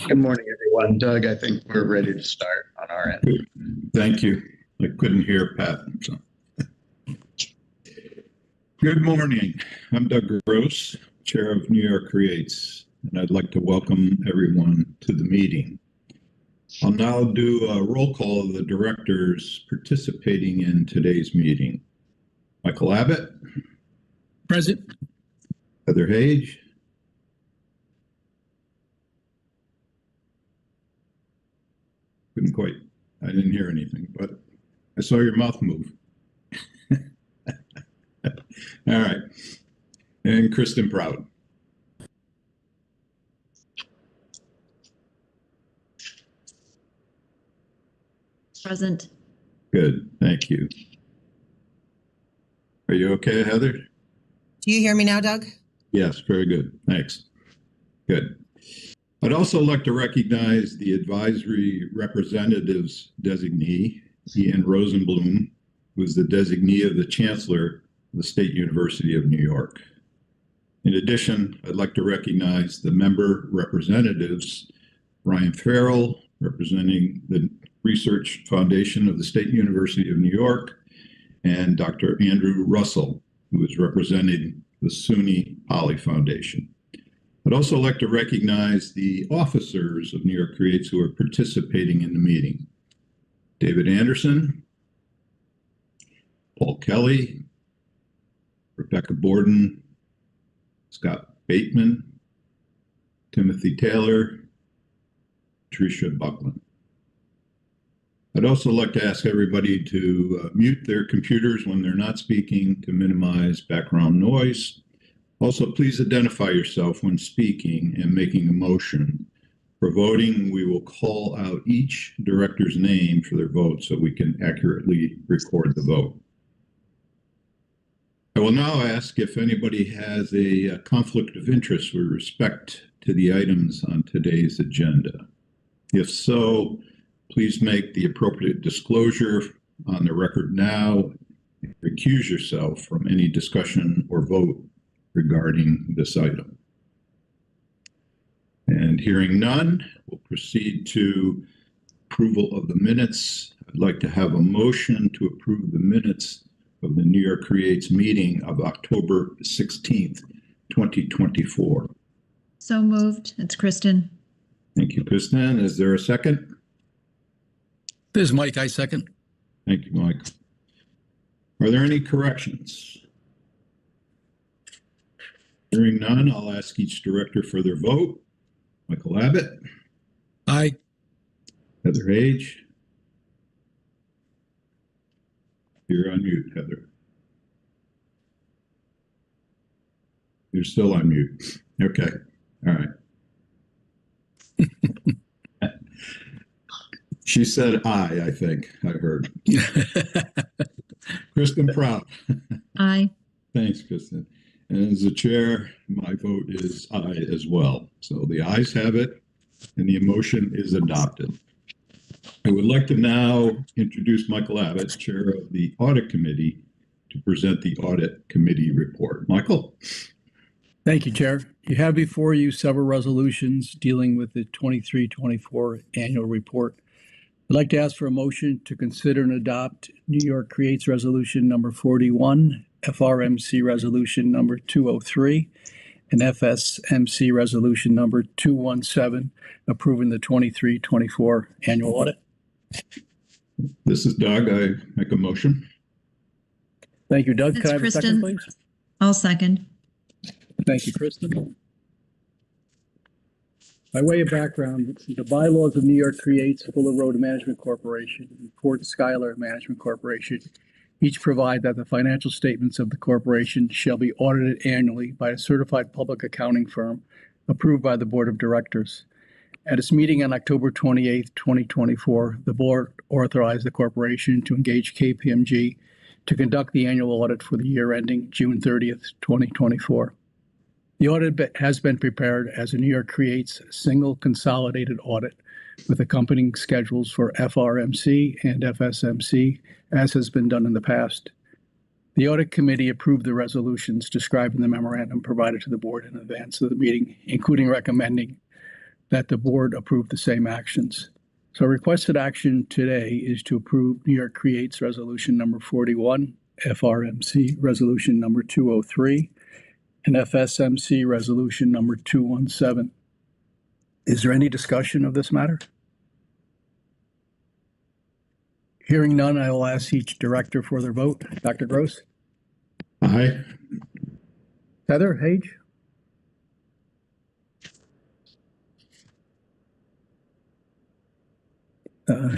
Good morning, everyone. Doug, I think we're ready to start on our end. Thank you. I couldn't hear Pat. So. Good morning. I'm Doug Gross, Chair of New York Creates, and I'd like to welcome everyone to the meeting. I'll now do a roll call of the directors participating in today's meeting. Michael Abbott. Present. Heather Hage. I didn't hear anything, but I saw your mouth move. All right. And Kristen Proud. Present. Good. Thank you. Are you okay, Heather? Do you hear me now, Doug? Yes, very good. Thanks. Good. I'd also like to recognize the advisory representatives designee, Ian Rosenblum, who is the designee of the Chancellor of the State University of New York. In addition, I'd like to recognize the member representatives, Ryan Farrell, representing the Research Foundation of the State University of New York, and Dr. Andrew Russell, who is representing the SUNY Poly Foundation. I'd also like to recognize the officers of New York Creates who are participating in the meeting. David Anderson, Paul Kelly, Rebecca Borden, Scott Bateman, Timothy Taylor, Tricia Buckland. I'd also like to ask everybody to mute their computers when they're not speaking to minimize background noise. Also, please identify yourself when speaking and making a motion. For voting, we will call out each director's name for their vote so we can accurately record the vote. I will now ask if anybody has a conflict of interest with respect to the items on today's agenda. If so, please make the appropriate disclosure on the record now and recuse yourself from any discussion or vote regarding this item. And hearing none, we'll proceed to approval of the minutes. I'd like to have a motion to approve the minutes of the New York Creates meeting of October 16th, 2024. So moved. It's Kristen. Thank you, Kristen. Is there a second? This is Mike. I second. Thank you, Mike. Are there any corrections? Hearing none, I'll ask each director for their vote. Michael Abbott. Aye. Heather Hage. You're on mute, Heather. You're still on mute. Okay. All right. She said aye, I think I heard. Kristen Proud. Aye. Thanks, Kristen. And as the chair, my vote is aye as well. So the ayes have it, and the motion is adopted. I would like to now introduce Michael Abbott, chair of the Audit Committee, to present the Audit Committee report. Michael. Thank you, Chair. You have before you several resolutions dealing with the 23-24 annual report. I'd like to ask for a motion to consider and adopt New York Creates Resolution number 41, FRMC Resolution number 203, and FSMC Resolution number 217, approving the 23-24 annual audit. This is Doug. I make a motion. Thank you, Doug. That's Can I have Kristen. a second, please? I'll second. Thank you, Kristen. By way of background, the bylaws of New York Creates, Fuller Road Management Corporation, and Port Schuyler Management Corporation each provide that the financial statements of the corporation shall be audited annually by a certified public accounting firm approved by the Board of Directors. At its meeting on October 28, 2024, the board authorized the corporation to engage KPMG to conduct the annual audit for the year ending June 30th, 2024. The audit has been prepared as a New York Creates single consolidated audit with accompanying schedules for FRMC and FSMC, as has been done in the past. The Audit Committee approved the resolutions described in the memorandum provided to the board in advance of the meeting, including recommending that the board approve the same actions. So requested action today is to approve New York Creates Resolution number 41, FRMC Resolution number 203, and FSMC Resolution number 217. Is there any discussion of this matter? Hearing none, I will ask each director for their vote. Dr. Gross? Aye. Heather Hage?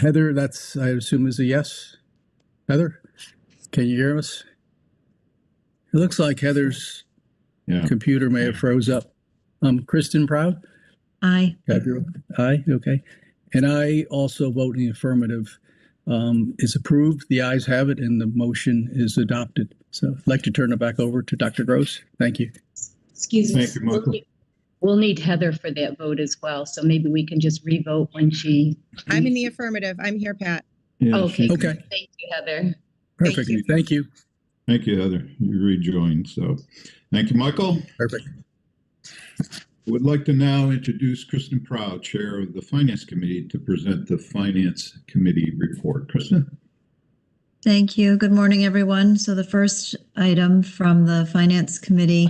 Heather, that's, I assume, is a yes? Heather, can you hear us? It looks like Heather's Yeah. computer may have froze up. Kristen Proud? Aye. Aye, okay. And I also vote in the affirmative. Is approved, the ayes have it, and the motion is adopted. So I'd like to turn it back over to Dr. Gross. Thank you. Excuse me. Thank you, Michael. We'll need Heather for that vote as well, so maybe we can just re-vote when she. I'm in the affirmative. I'm here, Pat. Yeah, Okay. Okay. Thank you, Heather. Perfect. you. Thank you. Thank you, Heather. You rejoined. So thank you, Michael. Perfect. I would like to now introduce Kristen Proud, Chair of the Finance Committee, to present the Finance Committee report. Kristen? Thank you. Good morning, everyone. So the first item from the Finance Committee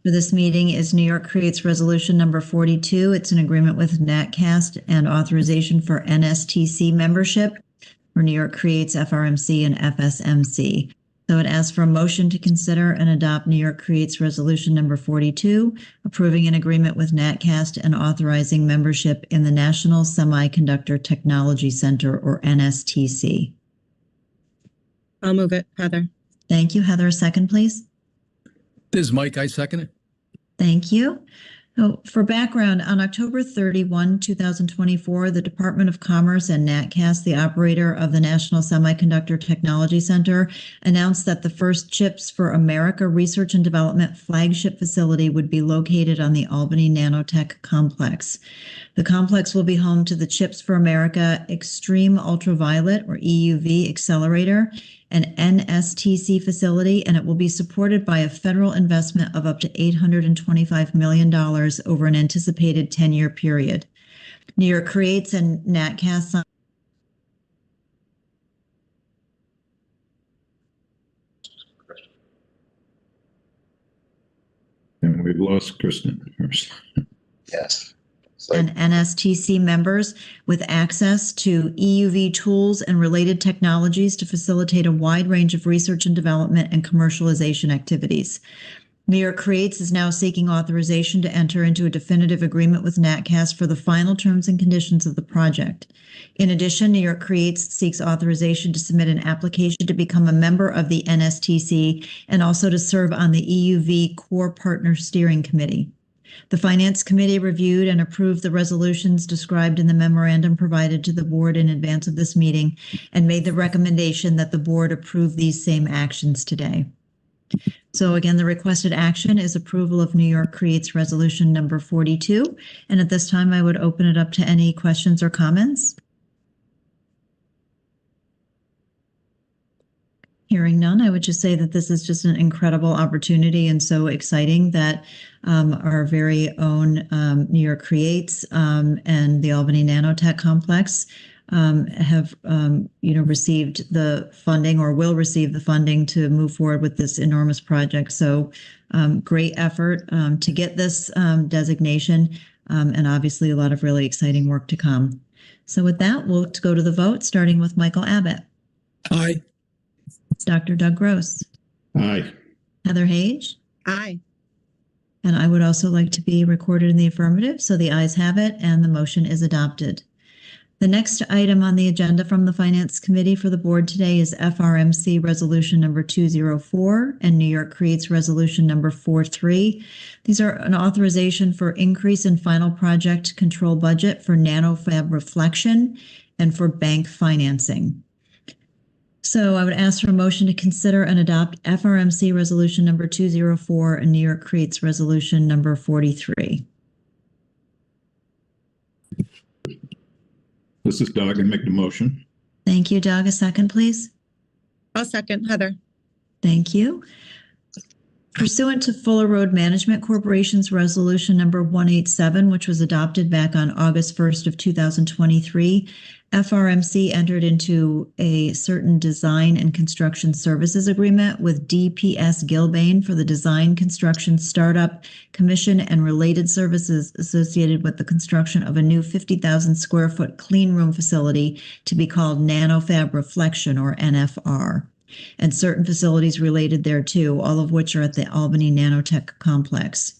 for this meeting is New York Creates Resolution number 42. It's an agreement with NatCast and authorization for NSTC membership for New York Creates, FRMC, and FSMC. So it asks for a motion to consider and adopt New York Creates Resolution number 42, approving an agreement with NatCast and authorizing membership in the National Semiconductor Technology Center, or NSTC. I'll move it, Heather. Thank you. Heather, a second, please. This is Mike. I second it. Thank you. So for background, on October 31, 2024, the Department of Commerce and NatCast, the operator of the National Semiconductor Technology Center, announced that the first Chips for America Research and Development flagship facility would be located on the Albany Nanotech Complex. The complex will be home to the Chips for America Extreme Ultraviolet, or EUV, accelerator, an NSTC facility, and it will be supported by a federal investment of up to $825 million over an anticipated 10-year period. New York Creates and NatCast And we've lost Kristen. Yes. and NSTC members with access to EUV tools and related technologies to facilitate a wide range of research and development and commercialization activities. New York Creates is now seeking authorization to enter into a definitive agreement with NatCast for the final terms and conditions of the project. In addition, New York Creates seeks authorization to submit an application to become a member of the NSTC and also to serve on the EUV Core Partner Steering Committee. The Finance Committee reviewed and approved the resolutions described in the memorandum provided to the board in advance of this meeting and made the recommendation that the board approve these same actions today. So again, the requested action is approval of New York Creates Resolution number 42. And at this time, I would open it up to any questions or comments. Hearing none, I would just say that this is just an incredible opportunity and so exciting that our very own New York Creates and the Albany Nanotech Complex have received the funding or will receive the funding to move forward with this enormous project. So great effort to get this designation and obviously a lot of really exciting work to come. So with that, we'll go to the vote, starting with Michael Abbott. Aye. Dr. Doug Gross. Aye. Heather Hage. Aye. And I would also like to be recorded in the affirmative, so the ayes have it and the motion is adopted. The next item on the agenda from the Finance Committee for the board today is FRMC Resolution number 204 and New York Creates Resolution number 43. These are an authorization for increase in final project control budget for nanofab reflection and for bank financing. So I would ask for a motion to consider and adopt FRMC Resolution number 204 and New York Creates Resolution number 43. This is Doug. I make the motion. Thank you, Doug. A second, please. I'll second, Heather. Thank you. Pursuant to Fuller Road Management Corporation's Resolution Number 187, which was adopted back on August 1st of 2023, FRMC entered into a certain design and construction services agreement with DPS Gilbane for the design, construction, startup, commission, and related services associated with the construction of a new 50,000 square foot clean room facility to be called NanoFab Reflection, or NFR, and certain facilities related thereto, all of which are at the Albany Nanotech Complex.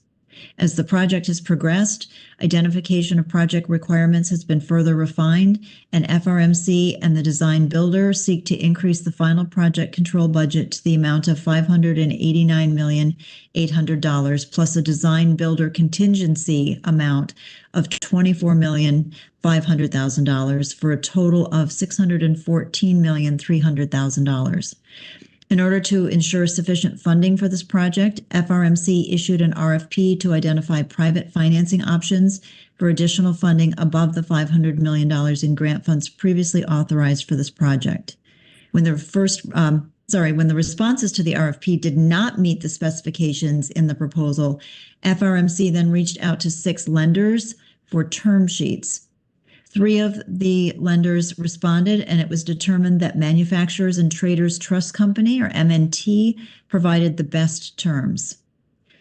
As the project has progressed, identification of project requirements has been further refined, and FRMC and the design builder seek to increase the final project control budget to the amount of $589,800 plus a design builder contingency amount of $24,500,000 for a total of $614,300,000. In order to ensure sufficient funding for this project, FRMC issued an RFP to identify private financing options for additional funding above the $500 million in grant funds previously authorized for this project. When the responses to the RFP did not meet the specifications in the proposal, FRMC then reached out to 6 lenders for term sheets. 3 of the lenders responded, and it was determined that Manufacturers and Traders Trust Company, or MNT, provided the best terms.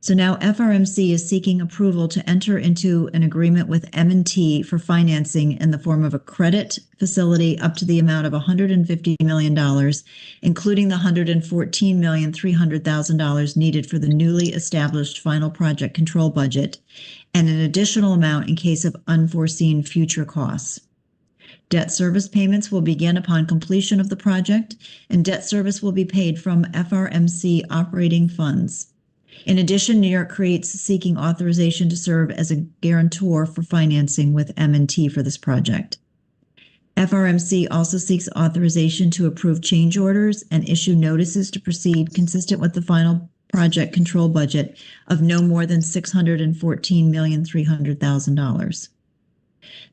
So now FRMC is seeking approval to enter into an agreement with M&T for financing in the form of a credit facility up to the amount of $150 million, including the $114,300,000 needed for the newly established final project control budget, and an additional amount in case of unforeseen future costs. Debt service payments will begin upon completion of the project, and debt service will be paid from FRMC operating funds. In addition, New York Creates seeking authorization to serve as a guarantor for financing with M&T for this project. FRMC also seeks authorization to approve change orders and issue notices to proceed consistent with the final project control budget of no more than $614,300,000.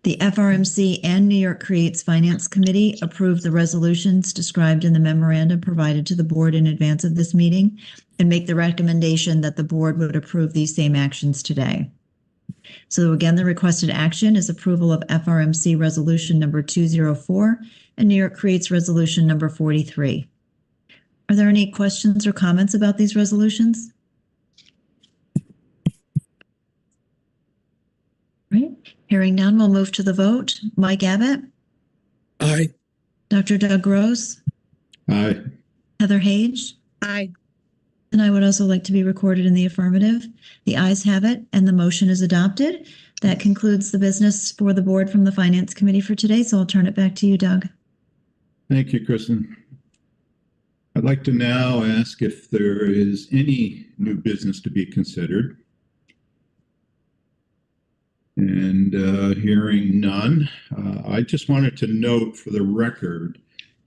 The FRMC and New York Creates Finance Committee approved the resolutions described in the memorandum provided to the board in advance of this meeting and make the recommendation that the board would approve these same actions today. So again, the requested action is approval of FRMC Resolution Number 204 and New York Creates Resolution Number 43. Are there any questions or comments about these resolutions? Right. Hearing none, we'll move to the vote. Mike Abbott? Aye. Dr. Doug Rose? Aye. Heather Hage? Aye. And I would also like to be recorded in the affirmative. The ayes have it, and the motion is adopted. That concludes the business for the board from the Finance Committee for today, so I'll turn it back to you, Doug. Thank you, Kristen. I'd like to now ask if there is any new business to be considered. And hearing none, I just wanted to note for the record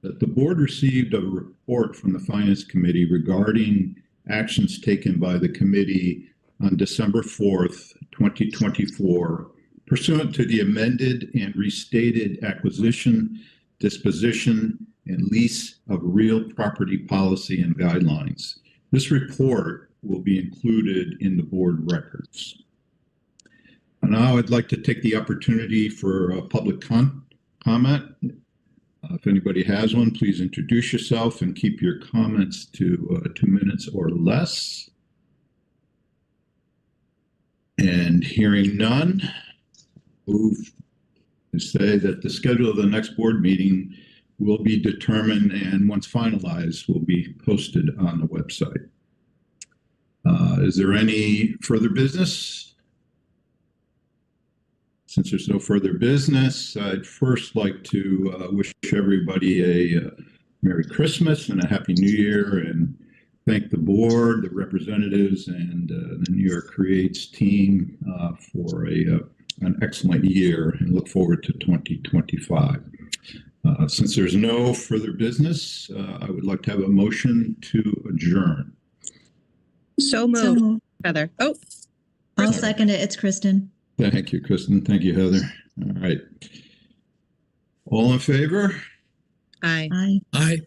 that the board received a report from the Finance Committee regarding actions taken by the committee on December 4th, 2024, pursuant to the amended and restated acquisition, disposition, and lease of real property policy and guidelines. This report will be included in the board records. And now I'd like to take the opportunity for a public comment. If anybody has one, please introduce yourself and keep your comments to 2 minutes or less. And hearing none, move to say that the schedule of the next board meeting will be determined, and once finalized, will be posted on the website. Is there any further business? Since there's no further business, I'd first like to wish everybody a Merry Christmas and a Happy New Year, and thank the board, the representatives, and the New York Creates team for an excellent year, and look forward to 2025. Since there's no further business, I would like to have a motion to adjourn. So moved. Heather. Oh, I'll second it. It's Kristen. Thank you, Kristen. Thank you, Heather. All right. All in favor? aye. Aye. Aye.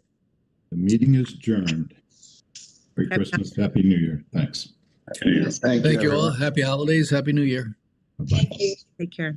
The meeting is adjourned. Merry Christmas, Happy New Year. Thanks. Thank Thank you all. everyone. Happy holidays. Happy New Year. Bye-bye. Take care.